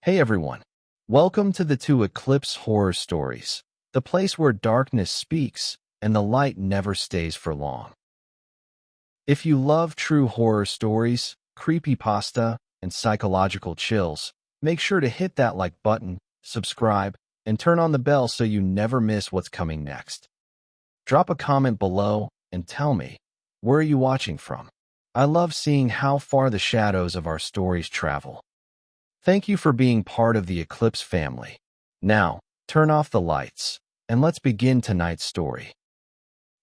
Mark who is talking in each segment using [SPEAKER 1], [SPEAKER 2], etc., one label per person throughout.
[SPEAKER 1] Hey everyone, welcome to the Two Eclipse Horror Stories, the place where darkness speaks and the light never stays for long. If you love true horror stories, creepypasta, and psychological chills, make sure to hit that like button, subscribe, and turn on the bell so you never miss what's coming next. Drop a comment below and tell me, where are you watching from? I love seeing how far the shadows of our stories travel. Thank you for being part of the Eclipse family. Now, turn off the lights, and let's begin tonight's story.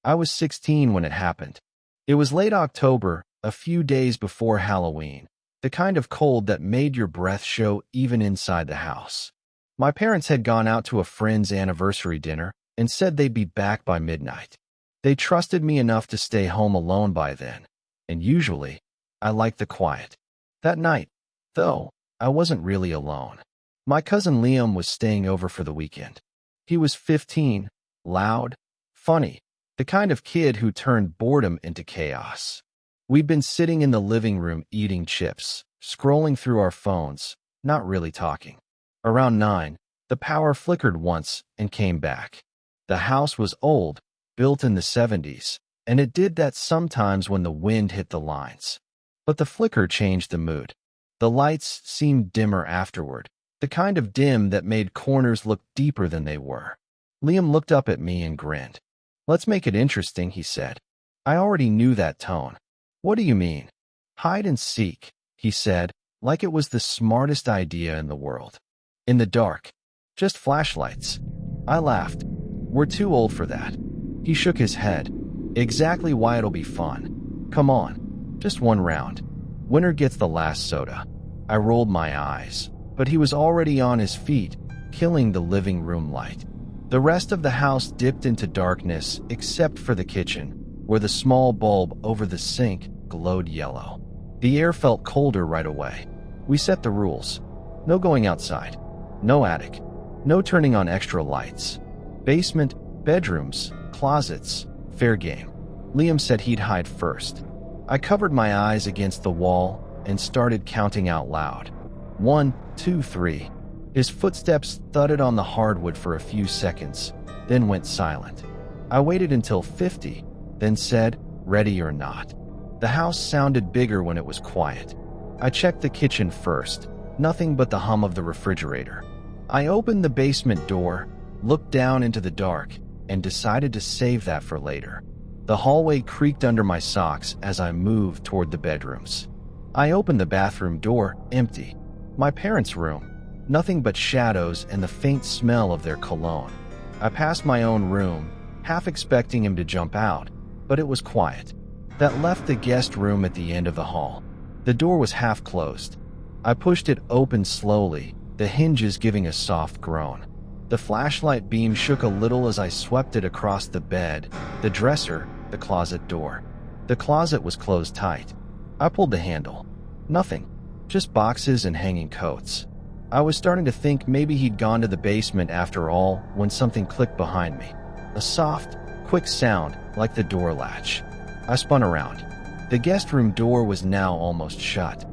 [SPEAKER 1] I was 16 when it happened. It was late October, a few days before Halloween, the kind of cold that made your breath show even inside the house. My parents had gone out to a friend's anniversary dinner and said they'd be back by midnight. They trusted me enough to stay home alone by then, and usually, I liked the quiet. That night, though, I wasn't really alone. My cousin Liam was staying over for the weekend. He was 15, loud, funny, the kind of kid who turned boredom into chaos. We'd been sitting in the living room eating chips, scrolling through our phones, not really talking. Around 9, the power flickered once and came back. The house was old, built in the 70s, and it did that sometimes when the wind hit the lines. But the flicker changed the mood. The lights seemed dimmer afterward, the kind of dim that made corners look deeper than they were. Liam looked up at me and grinned. "Let's make it interesting," he said. I already knew that tone. "What do you mean?" "Hide and seek," he said, like it was the smartest idea in the world. "In the dark. Just flashlights." I laughed. "We're too old for that." He shook his head. "Exactly why it'll be fun. Come on, just one round. Winner gets the last soda." I rolled my eyes, but he was already on his feet, killing the living room light. The rest of the house dipped into darkness except for the kitchen, where the small bulb over the sink glowed yellow. The air felt colder right away. We set the rules. No going outside. No attic. No turning on extra lights. Basement, bedrooms, closets, fair game. Liam said he'd hide first. I covered my eyes against the wall and started counting out loud. 1, 2, 3. His footsteps thudded on the hardwood for a few seconds, then went silent. I waited until 50, then said, "Ready or not." The house sounded bigger when it was quiet. I checked the kitchen first, nothing but the hum of the refrigerator. I opened the basement door, looked down into the dark, and decided to save that for later. The hallway creaked under my socks as I moved toward the bedrooms. I opened the bathroom door, empty. My parents' room, nothing but shadows and the faint smell of their cologne. I passed my own room, half expecting him to jump out, but it was quiet. That left the guest room at the end of the hall. The door was half closed. I pushed it open slowly, the hinges giving a soft groan. The flashlight beam shook a little as I swept it across the bed, the dresser, the closet door. The closet was closed tight. I pulled the handle. Nothing. Just boxes and hanging coats. I was starting to think maybe he'd gone to the basement after all when something clicked behind me. A soft, quick sound like the door latch. I spun around. The guest room door was now almost shut.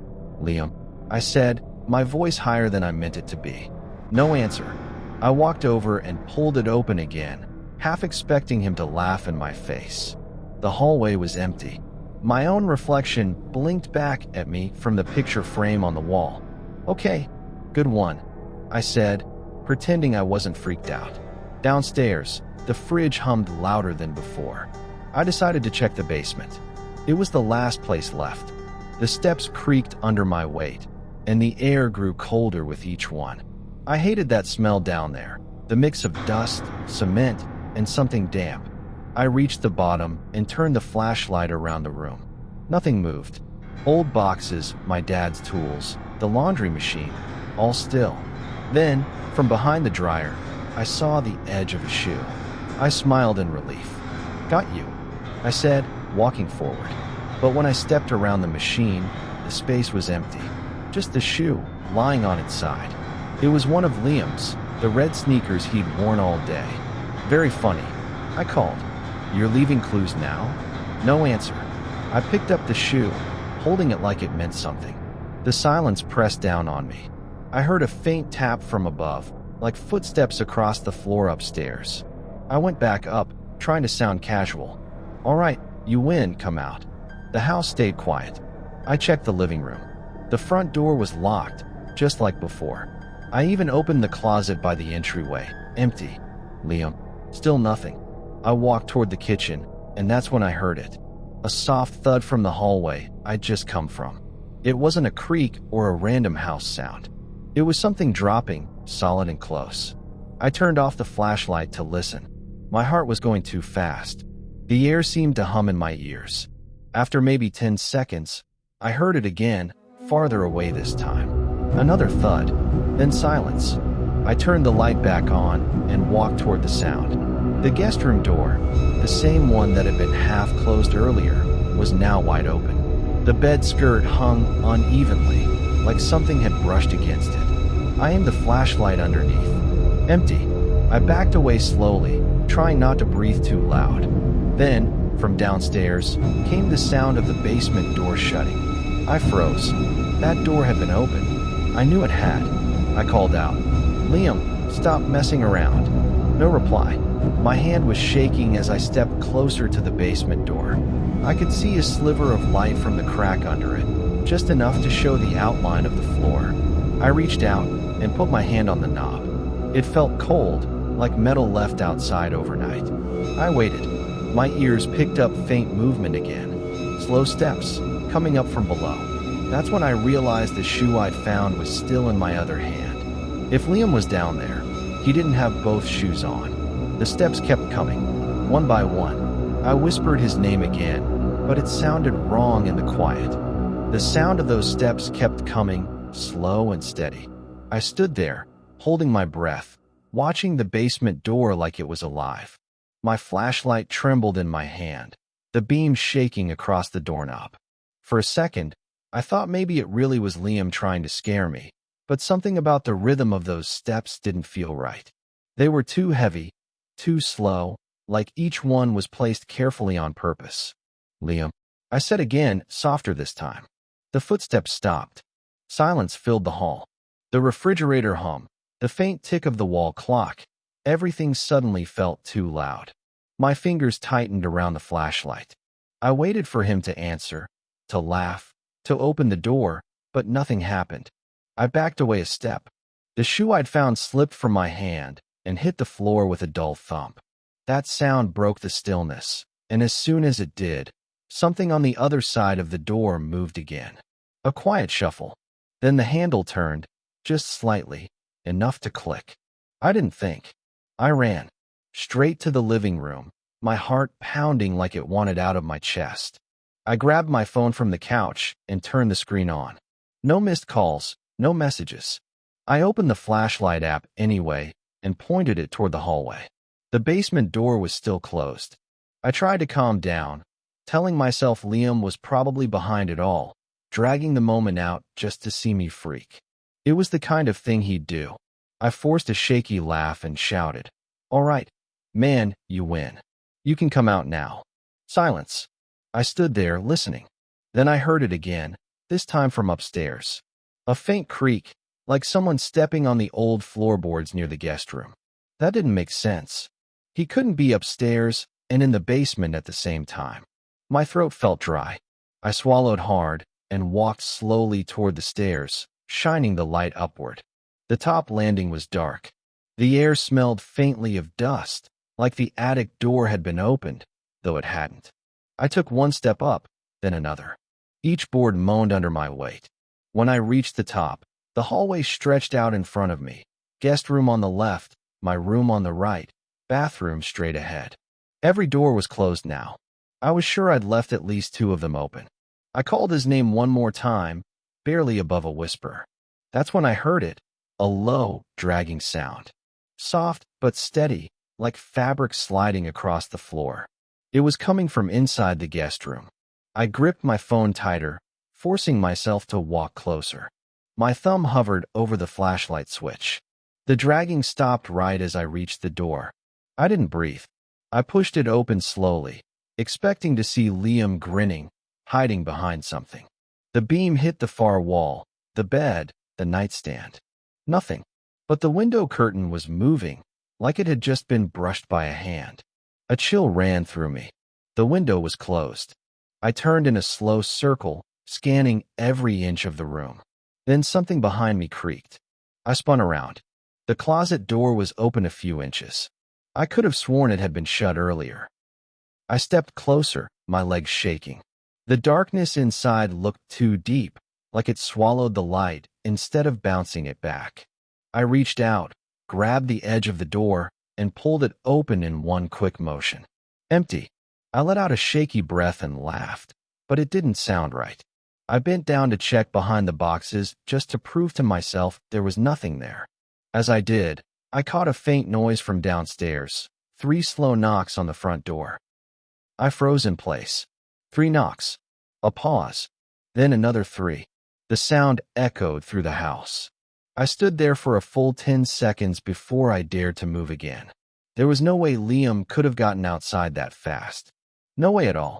[SPEAKER 1] "Liam," I said, my voice higher than I meant it to be. No answer. I walked over and pulled it open again, half expecting him to laugh in my face. The hallway was empty. My own reflection blinked back at me from the picture frame on the wall. "Okay, good one," I said, pretending I wasn't freaked out. Downstairs, the fridge hummed louder than before. I decided to check the basement. It was the last place left. The steps creaked under my weight, and the air grew colder with each one. I hated that smell down there, the mix of dust, cement, and something damp. I reached the bottom and turned the flashlight around the room. Nothing moved. Old boxes, my dad's tools, the laundry machine, all still. Then, from behind the dryer, I saw the edge of a shoe. I smiled in relief. "Got you," I said, walking forward. But when I stepped around the machine, the space was empty. Just the shoe, lying on its side. It was one of Liam's, the red sneakers he'd worn all day. "Very funny," I called. "You're leaving clues now?" No answer. I picked up the shoe, holding it like it meant something. The silence pressed down on me. I heard a faint tap from above, like footsteps across the floor upstairs. I went back up, trying to sound casual. "All right, you win, come out." The house stayed quiet. I checked the living room. The front door was locked, just like before. I even opened the closet by the entryway. Empty. Liam. Still nothing. I walked toward the kitchen, and that's when I heard it. A soft thud from the hallway I'd just come from. It wasn't a creak or a random house sound. It was something dropping, solid and close. I turned off the flashlight to listen. My heart was going too fast. The air seemed to hum in my ears. After maybe 10 seconds, I heard it again, farther away this time. Another thud, then silence. I turned the light back on and walked toward the sound. The guest room door, the same one that had been half closed earlier, was now wide open. The bed skirt hung unevenly, like something had brushed against it. I aimed the flashlight underneath. Empty. I backed away slowly, trying not to breathe too loud. Then, from downstairs, came the sound of the basement door shutting. I froze. That door had been open. I knew it had. I called out, "Liam, stop messing around." No reply. My hand was shaking as I stepped closer to the basement door. I could see a sliver of light from the crack under it, just enough to show the outline of the floor. I reached out and put my hand on the knob. It felt cold, like metal left outside overnight. I waited. My ears picked up faint movement again. Slow steps, coming up from below. That's when I realized the shoe I'd found was still in my other hand. If Liam was down there, he didn't have both shoes on. The steps kept coming, one by one. I whispered his name again, but it sounded wrong in the quiet. The sound of those steps kept coming, slow and steady. I stood there, holding my breath, watching the basement door like it was alive. My flashlight trembled in my hand, the beam shaking across the doorknob. For a second, I thought maybe it really was Liam trying to scare me, but something about the rhythm of those steps didn't feel right. They were too heavy, too slow, like each one was placed carefully on purpose. "Liam," I said again, softer this time. The footsteps stopped. Silence filled the hall. The refrigerator hummed, the faint tick of the wall clock. Everything suddenly felt too loud. My fingers tightened around the flashlight. I waited for him to answer, to laugh, to open the door, but nothing happened. I backed away a step. The shoe I'd found slipped from my hand and hit the floor with a dull thump. That sound broke the stillness, and as soon as it did, something on the other side of the door moved again. A quiet shuffle. Then the handle turned, just slightly, enough to click. I didn't think. I ran. Straight to the living room, my heart pounding like it wanted out of my chest. I grabbed my phone from the couch and turned the screen on. No missed calls, no messages. I opened the flashlight app anyway and pointed it toward the hallway. The basement door was still closed. I tried to calm down, telling myself Liam was probably behind it all, dragging the moment out just to see me freak. It was the kind of thing he'd do. I forced a shaky laugh and shouted, "All right, man, you win. You can come out now." Silence. I stood there, listening. Then I heard it again, this time from upstairs. A faint creak, like someone stepping on the old floorboards near the guest room. That didn't make sense. He couldn't be upstairs and in the basement at the same time. My throat felt dry. I swallowed hard and walked slowly toward the stairs, shining the light upward. The top landing was dark. The air smelled faintly of dust, like the attic door had been opened, though it hadn't. I took one step up, then another. Each board moaned under my weight. When I reached the top, the hallway stretched out in front of me. Guest room on the left, my room on the right, bathroom straight ahead. Every door was closed now. I was sure I'd left at least 2 of them open. I called his name one more time, barely above a whisper. That's when I heard it, a low, dragging sound. Soft but steady, like fabric sliding across the floor. It was coming from inside the guest room. I gripped my phone tighter, forcing myself to walk closer. My thumb hovered over the flashlight switch. The dragging stopped right as I reached the door. I didn't breathe. I pushed it open slowly, expecting to see Liam grinning, hiding behind something. The beam hit the far wall, the bed, the nightstand. Nothing. But the window curtain was moving, like it had just been brushed by a hand. A chill ran through me. The window was closed. I turned in a slow circle, scanning every inch of the room. Then something behind me creaked. I spun around. The closet door was open a few inches. I could have sworn it had been shut earlier. I stepped closer, my legs shaking. The darkness inside looked too deep, like it swallowed the light instead of bouncing it back. I reached out, grabbed the edge of the door, and pulled it open in one quick motion. Empty. I let out a shaky breath and laughed, but it didn't sound right. I bent down to check behind the boxes just to prove to myself there was nothing there. As I did, I caught a faint noise from downstairs, 3 slow knocks on the front door. I froze in place. 3 knocks. A pause. Then another 3. The sound echoed through the house. I stood there for a full 10 seconds before I dared to move again. There was no way Liam could have gotten outside that fast. No way at all.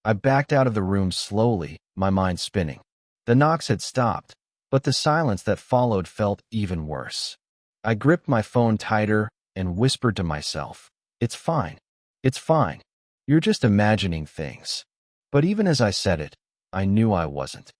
[SPEAKER 1] I backed out of the room slowly, my mind spinning. The knocks had stopped, but the silence that followed felt even worse. I gripped my phone tighter and whispered to myself, "It's fine. It's fine. You're just imagining things." But even as I said it, I knew I wasn't.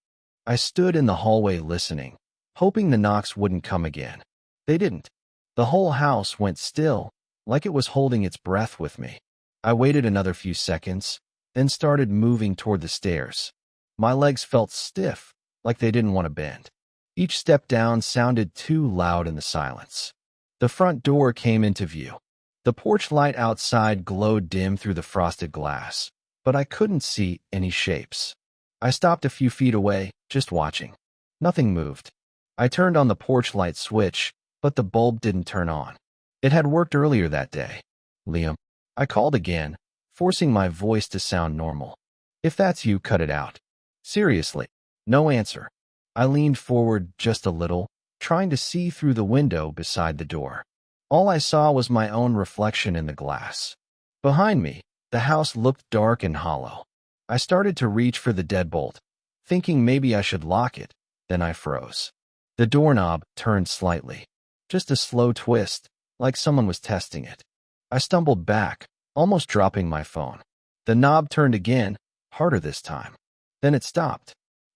[SPEAKER 1] I stood in the hallway listening, hoping the knocks wouldn't come again. They didn't. The whole house went still, like it was holding its breath with me. I waited another few seconds, then started moving toward the stairs. My legs felt stiff, like they didn't want to bend. Each step down sounded too loud in the silence. The front door came into view. The porch light outside glowed dim through the frosted glass, but I couldn't see any shapes. I stopped a few feet away, just watching. Nothing moved. I turned on the porch light switch, but the bulb didn't turn on. It had worked earlier that day. "Liam." I called again, forcing my voice to sound normal. "If that's you, cut it out." Seriously. No answer. I leaned forward just a little, trying to see through the window beside the door. All I saw was my own reflection in the glass. Behind me, the house looked dark and hollow. I started to reach for the deadbolt, thinking maybe I should lock it, then I froze. The doorknob turned slightly. Just a slow twist, like someone was testing it. I stumbled back, almost dropping my phone. The knob turned again, harder this time. Then it stopped.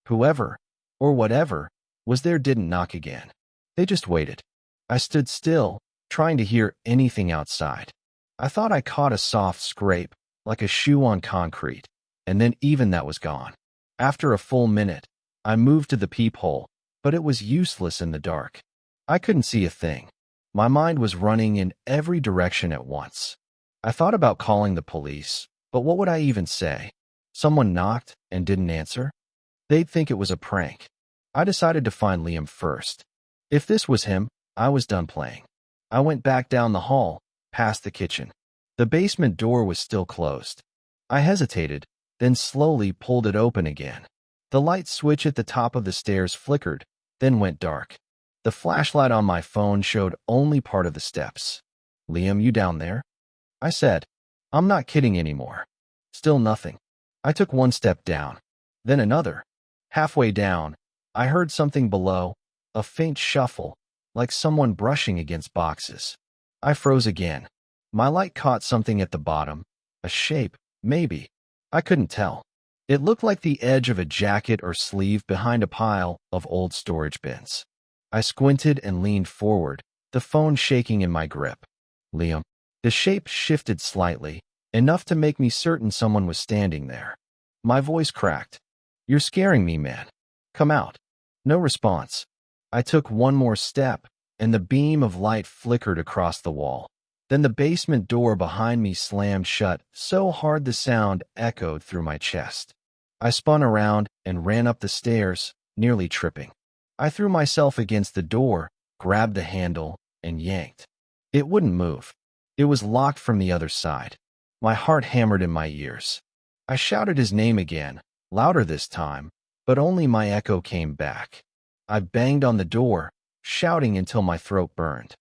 [SPEAKER 1] Whoever, or whatever, was there didn't knock again. They just waited. I stood still, trying to hear anything outside. I thought I caught a soft scrape, like a shoe on concrete, and then even that was gone. After a full minute, I moved to the peephole, but it was useless in the dark. I couldn't see a thing. My mind was running in every direction at once. I thought about calling the police, but what would I even say? Someone knocked and didn't answer? They'd think it was a prank. I decided to find Liam first. If this was him, I was done playing. I went back down the hall, past the kitchen. The basement door was still closed. I hesitated, then slowly pulled it open again. The light switch at the top of the stairs flickered, then went dark. The flashlight on my phone showed only part of the steps. "Liam, you down there?" I said. I'm not kidding anymore. Still nothing. I took one step down, then another. Halfway down, I heard something below, a faint shuffle, like someone brushing against boxes. I froze again. My light caught something at the bottom, a shape, maybe. I couldn't tell. It looked like the edge of a jacket or sleeve behind a pile of old storage bins. I squinted and leaned forward, the phone shaking in my grip. "Liam." The shape shifted slightly, enough to make me certain someone was standing there. My voice cracked. "You're scaring me, man. Come out." No response. I took one more step, and the beam of light flickered across the wall. Then the basement door behind me slammed shut so hard the sound echoed through my chest. I spun around and ran up the stairs, nearly tripping. I threw myself against the door, grabbed the handle, and yanked. It wouldn't move. It was locked from the other side. My heart hammered in my ears. I shouted his name again, louder this time, but only my echo came back. I banged on the door, shouting until my throat burned.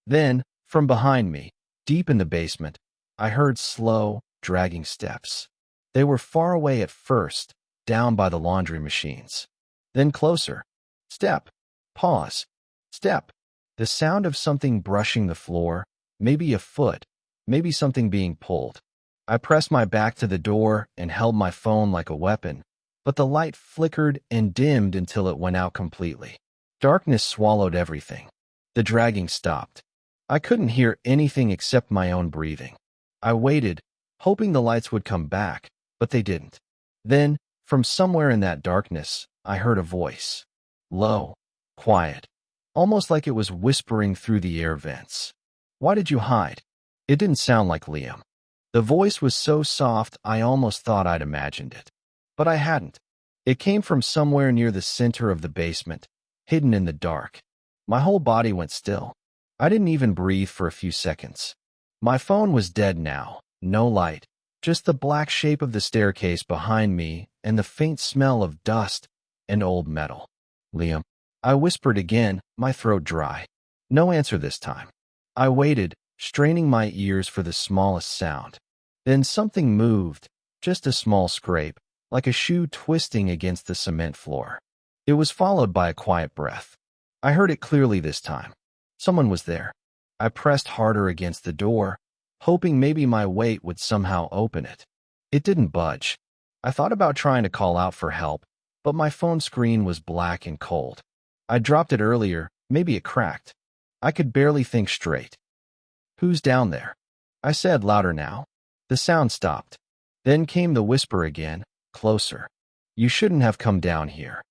[SPEAKER 1] Then, from behind me, deep in the basement, I heard slow, dragging steps. They were far away at first, down by the laundry machines. Then closer. Step. Pause. Step. The sound of something brushing the floor, maybe a foot, maybe something being pulled. I pressed my back to the door and held my phone like a weapon, but the light flickered and dimmed until it went out completely. Darkness swallowed everything. The dragging stopped. I couldn't hear anything except my own breathing. I waited, hoping the lights would come back, but they didn't. Then, from somewhere in that darkness, I heard a voice. Low, quiet, almost like it was whispering through the air vents. Why did you hide? It didn't sound like Liam. The voice was so soft I almost thought I'd imagined it. But I hadn't. It came from somewhere near the center of the basement, hidden in the dark. My whole body went still. I didn't even breathe for a few seconds. My phone was dead now, no light, just the black shape of the staircase behind me and the faint smell of dust and old metal. Liam, I whispered again, my throat dry. No answer this time. I waited, straining my ears for the smallest sound. Then something moved, just a small scrape, like a shoe twisting against the cement floor. It was followed by a quiet breath. I heard it clearly this time. Someone was there. I pressed harder against the door, hoping maybe my weight would somehow open it. It didn't budge. I thought about trying to call out for help, but my phone screen was black and cold. I dropped it earlier, maybe it cracked. I could barely think straight. Who's down there? I said louder now. The sound stopped. Then came the whisper again, closer. You shouldn't have come down here.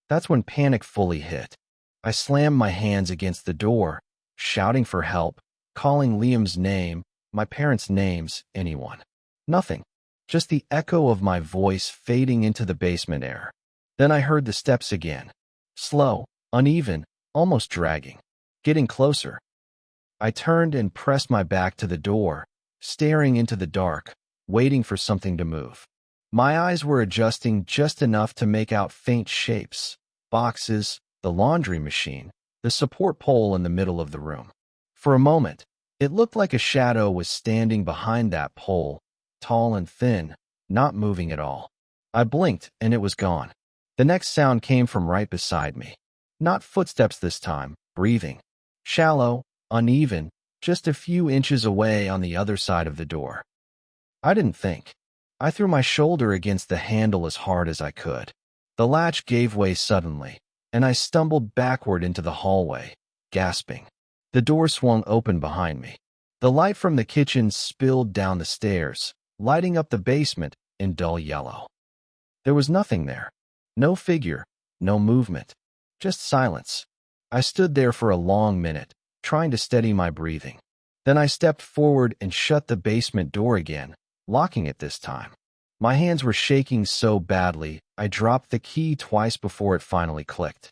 [SPEAKER 1] That's when panic fully hit. I slammed my hands against the door, shouting for help, calling Liam's name, my parents' names, anyone. Nothing. Just the echo of my voice fading into the basement air. Then I heard the steps again. Slow, uneven, almost dragging. Getting closer. I turned and pressed my back to the door, staring into the dark, waiting for something to move. My eyes were adjusting just enough to make out faint shapes, boxes, the laundry machine, the support pole in the middle of the room. For a moment, it looked like a shadow was standing behind that pole, tall and thin, not moving at all. I blinked and it was gone. The next sound came from right beside me. Not footsteps this time, breathing. Shallow, uneven, just a few inches away on the other side of the door. I didn't think. I threw my shoulder against the handle as hard as I could. The latch gave way suddenly, and I stumbled backward into the hallway, gasping. The door swung open behind me. The light from the kitchen spilled down the stairs, lighting up the basement in dull yellow. There was nothing there. No figure, no movement, just silence. I stood there for a long minute, trying to steady my breathing. Then I stepped forward and shut the basement door again, locking it this time. My hands were shaking so badly, I dropped the key twice before it finally clicked.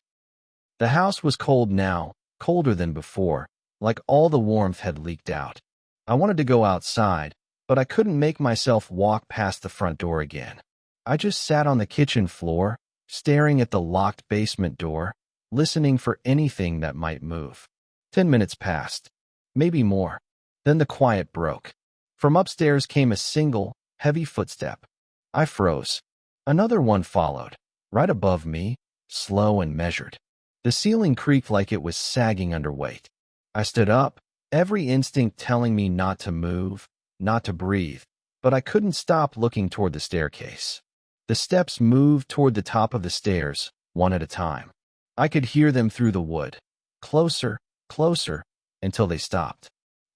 [SPEAKER 1] The house was cold now, colder than before, like all the warmth had leaked out. I wanted to go outside, but I couldn't make myself walk past the front door again. I just sat on the kitchen floor, staring at the locked basement door, listening for anything that might move. 10 minutes passed, maybe more. Then the quiet broke. From upstairs came a single, heavy footstep. I froze. Another one followed, right above me, slow and measured. The ceiling creaked like it was sagging under weight. I stood up, every instinct telling me not to move, not to breathe, but I couldn't stop looking toward the staircase. The steps moved toward the top of the stairs, one at a time. I could hear them through the wood. Closer, closer, until they stopped.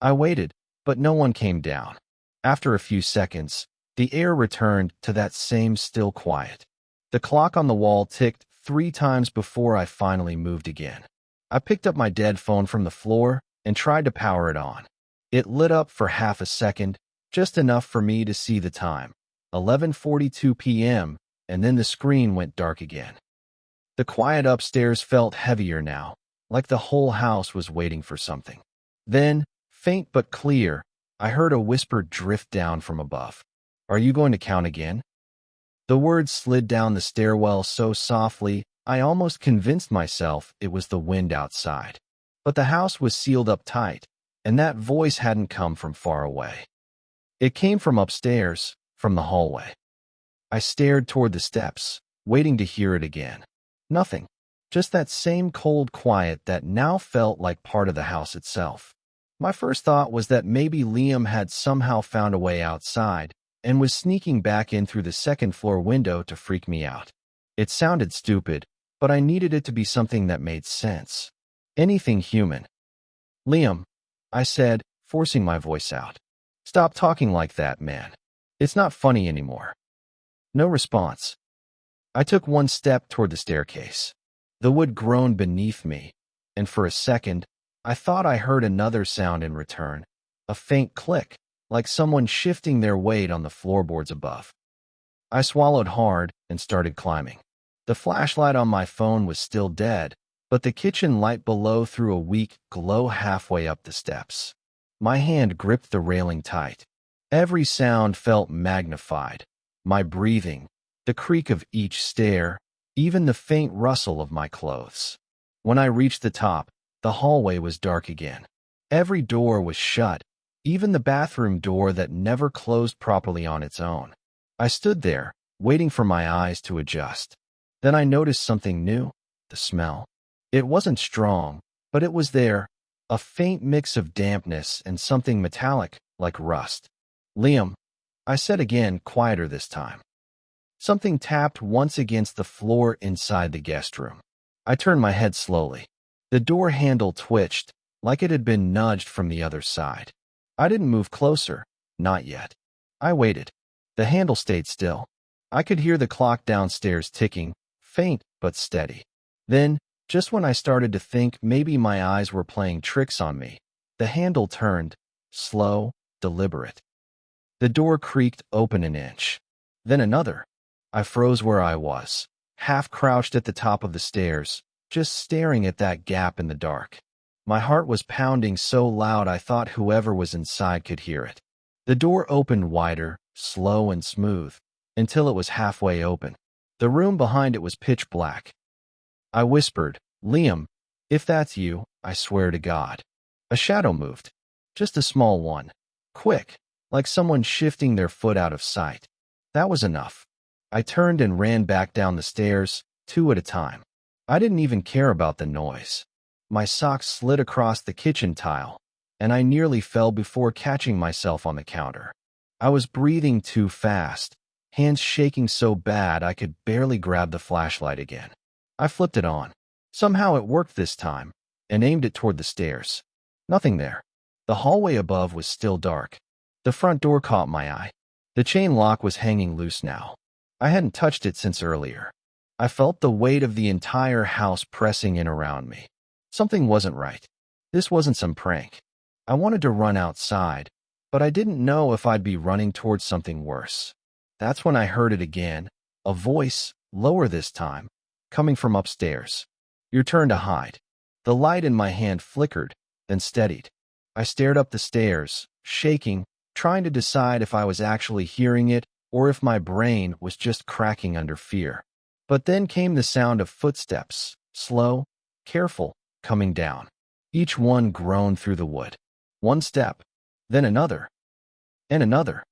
[SPEAKER 1] I waited, but no one came down. After a few seconds, the air returned to that same still quiet. The clock on the wall ticked 3 times before I finally moved again. I picked up my dead phone from the floor and tried to power it on. It lit up for half a second, just enough for me to see the time. 11:42 p.m., and then the screen went dark again. The quiet upstairs felt heavier now, like the whole house was waiting for something. Then, faint but clear, I heard a whisper drift down from above. Are you going to count again? The words slid down the stairwell so softly, I almost convinced myself it was the wind outside. But the house was sealed up tight, and that voice hadn't come from far away. It came from upstairs, from the hallway. I stared toward the steps, waiting to hear it again. Nothing. Just that same cold quiet that now felt like part of the house itself. My first thought was that maybe Liam had somehow found a way outside and was sneaking back in through the second-floor window to freak me out. It sounded stupid, but I needed it to be something that made sense. Anything human. Liam, I said, forcing my voice out. Stop talking like that, man. It's not funny anymore. No response. I took one step toward the staircase. The wood groaned beneath me, and for a second, I thought I heard another sound in return, a faint click, like someone shifting their weight on the floorboards above. I swallowed hard and started climbing. The flashlight on my phone was still dead, but the kitchen light below threw a weak glow halfway up the steps. My hand gripped the railing tight. Every sound felt magnified. My breathing, the creak of each stair, even the faint rustle of my clothes. When I reached the top, the hallway was dark again. Every door was shut, even the bathroom door that never closed properly on its own. I stood there, waiting for my eyes to adjust. Then I noticed something new, the smell. It wasn't strong, but it was there, a faint mix of dampness and something metallic, like rust. Liam, I said again, quieter this time. Something tapped once against the floor inside the guest room. I turned my head slowly. The door handle twitched, like it had been nudged from the other side. I didn't move closer, not yet. I waited. The handle stayed still. I could hear the clock downstairs ticking, faint but steady. Then, just when I started to think maybe my eyes were playing tricks on me, the handle turned, slow, deliberate. The door creaked open an inch. Then another. I froze where I was, half crouched at the top of the stairs, just staring at that gap in the dark. My heart was pounding so loud I thought whoever was inside could hear it. The door opened wider, slow and smooth, until it was halfway open. The room behind it was pitch black. I whispered, Liam, if that's you, I swear to God. A shadow moved. Just a small one. Quick, like someone shifting their foot out of sight. That was enough. I turned and ran back down the stairs, 2 at a time. I didn't even care about the noise. My socks slid across the kitchen tile, and I nearly fell before catching myself on the counter. I was breathing too fast, hands shaking so bad I could barely grab the flashlight again. I flipped it on. Somehow it worked this time, and aimed it toward the stairs. Nothing there. The hallway above was still dark. The front door caught my eye. The chain lock was hanging loose now. I hadn't touched it since earlier. I felt the weight of the entire house pressing in around me. Something wasn't right. This wasn't some prank. I wanted to run outside, but I didn't know if I'd be running towards something worse. That's when I heard it again, a voice, lower this time, coming from upstairs. Your turn to hide. The light in my hand flickered, then steadied. I stared up the stairs, shaking, trying to decide if I was actually hearing it or if my brain was just cracking under fear. But then came the sound of footsteps, slow, careful, coming down. Each one groaned through the wood. One step, then another, and another.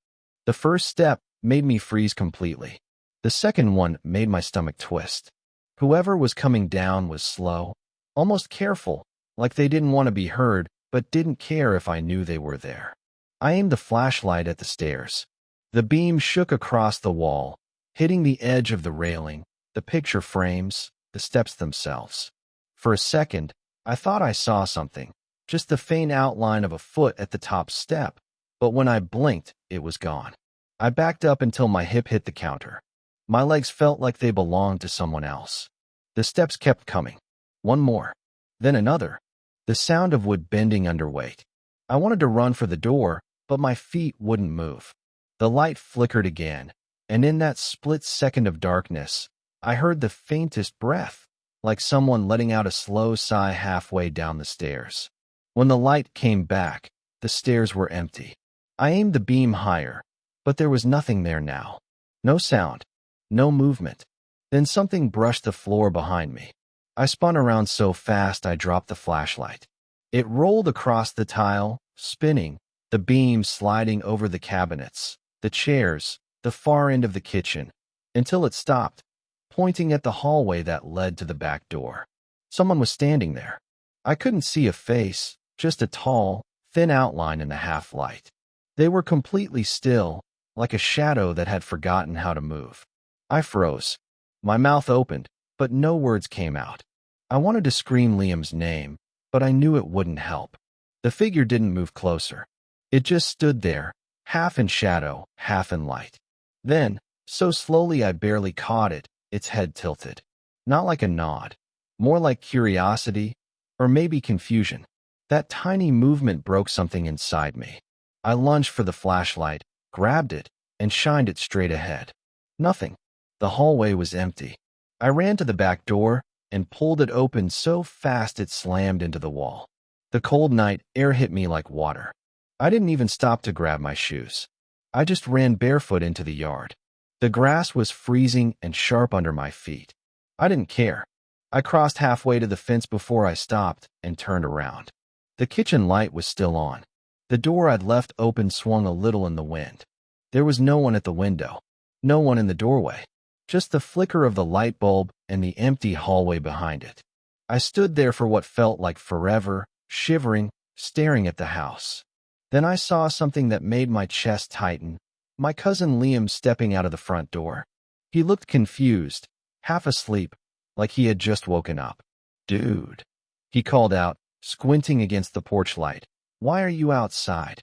[SPEAKER 1] The first step made me freeze completely. The second one made my stomach twist. Whoever was coming down was slow, almost careful, like they didn't want to be heard, but didn't care if I knew they were there. I aimed the flashlight at the stairs. The beam shook across the wall, hitting the edge of the railing, the picture frames, the steps themselves. For a second, I thought I saw something, just the faint outline of a foot at the top step, but when I blinked, it was gone. I backed up until my hip hit the counter. My legs felt like they belonged to someone else. The steps kept coming. One more. Then another. The sound of wood bending under weight. I wanted to run for the door, but my feet wouldn't move. The light flickered again, and in that split second of darkness, I heard the faintest breath, like someone letting out a slow sigh halfway down the stairs. When the light came back, the stairs were empty. I aimed the beam higher, but there was nothing there now. No sound, no movement. Then something brushed the floor behind me. I spun around so fast I dropped the flashlight. It rolled across the tile, spinning, the beam sliding over the cabinets, the chairs, the far end of the kitchen, until it stopped, pointing at the hallway that led to the back door. Someone was standing there. I couldn't see a face, just a tall, thin outline in the half-light. They were completely still, like a shadow that had forgotten how to move. I froze. My mouth opened, but no words came out. I wanted to scream Liam's name, but I knew it wouldn't help. The figure didn't move closer. It just stood there, half in shadow, half in light. Then, so slowly I barely caught it, its head tilted. Not like a nod, more like curiosity, or maybe confusion. That tiny movement broke something inside me. I lunged for the flashlight, grabbed it, and shined it straight ahead. Nothing. The hallway was empty. I ran to the back door and pulled it open so fast it slammed into the wall. The cold night air hit me like water. I didn't even stop to grab my shoes. I just ran barefoot into the yard. The grass was freezing and sharp under my feet. I didn't care. I crossed halfway to the fence before I stopped and turned around. The kitchen light was still on. The door I'd left open swung a little in the wind. There was no one at the window. No one in the doorway. Just the flicker of the light bulb and the empty hallway behind it. I stood there for what felt like forever, shivering, staring at the house. Then I saw something that made my chest tighten. My cousin Liam stepping out of the front door. He looked confused, half asleep, like he had just woken up. "Dude," he called out, squinting against the porch light. "Why are you outside?"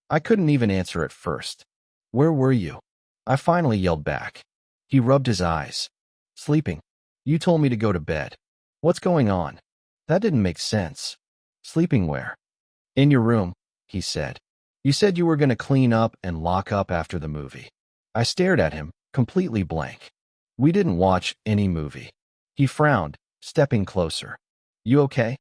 [SPEAKER 1] I couldn't even answer at first. "Where were you?" I finally yelled back. He rubbed his eyes. "Sleeping. You told me to go to bed. What's going on?" That didn't make sense. "Sleeping where?" "In your room," he said. "You said you were going to clean up and lock up after the movie." I stared at him, completely blank. "We didn't watch any movie." He frowned, stepping closer. "You okay?"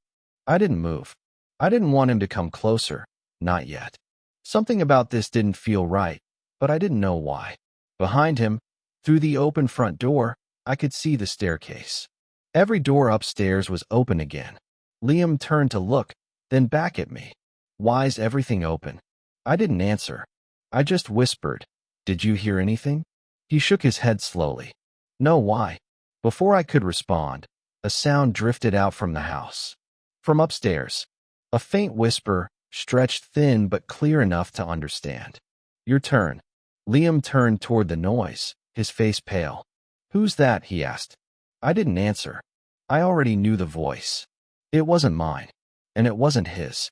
[SPEAKER 1] I didn't move. I didn't want him to come closer, not yet. Something about this didn't feel right, but I didn't know why. Behind him, through the open front door, I could see the staircase. Every door upstairs was open again. Liam turned to look, then back at me. "Why's everything open?" I didn't answer. I just whispered, "Did you hear anything?" He shook his head slowly. "No, why?" Before I could respond, a sound drifted out from the house. From upstairs. A faint whisper, stretched thin but clear enough to understand. "Your turn." Liam turned toward the noise, his face pale. "Who's that?" he asked. I didn't answer. I already knew the voice. It wasn't mine, and it wasn't his.